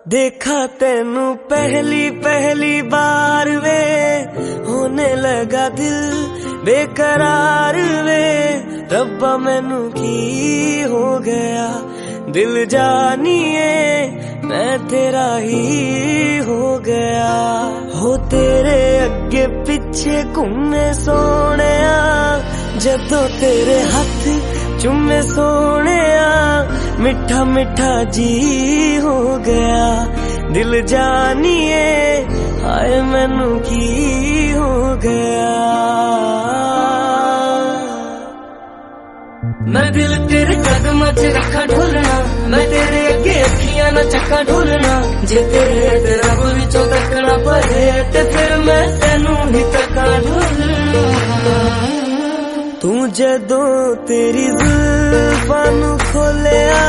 देखा तेनू पहली पहली बार वे, होने लगा दिल बेकरार वे। रब्बा मैनू की हो गया, दिल जानिए मैं तेरा ही हो गया। हो तेरे अगे पिछे घूमे सोने, जदों तेरे हाथ चुमे सोने, मिठा मिठा जी हो गया। दिल जानिए हाय मैनू की हो गया। मैं दिल तेरे कदम च रखा ढोलना, मैं तेरे अगे अखियां न चक्का ढोलना। जे तेरे रब विचों तकना पए ते फिर मैं तेनू ही तक्का ढोलना। तू जदों तेरी जुल्फां नू खोलिया,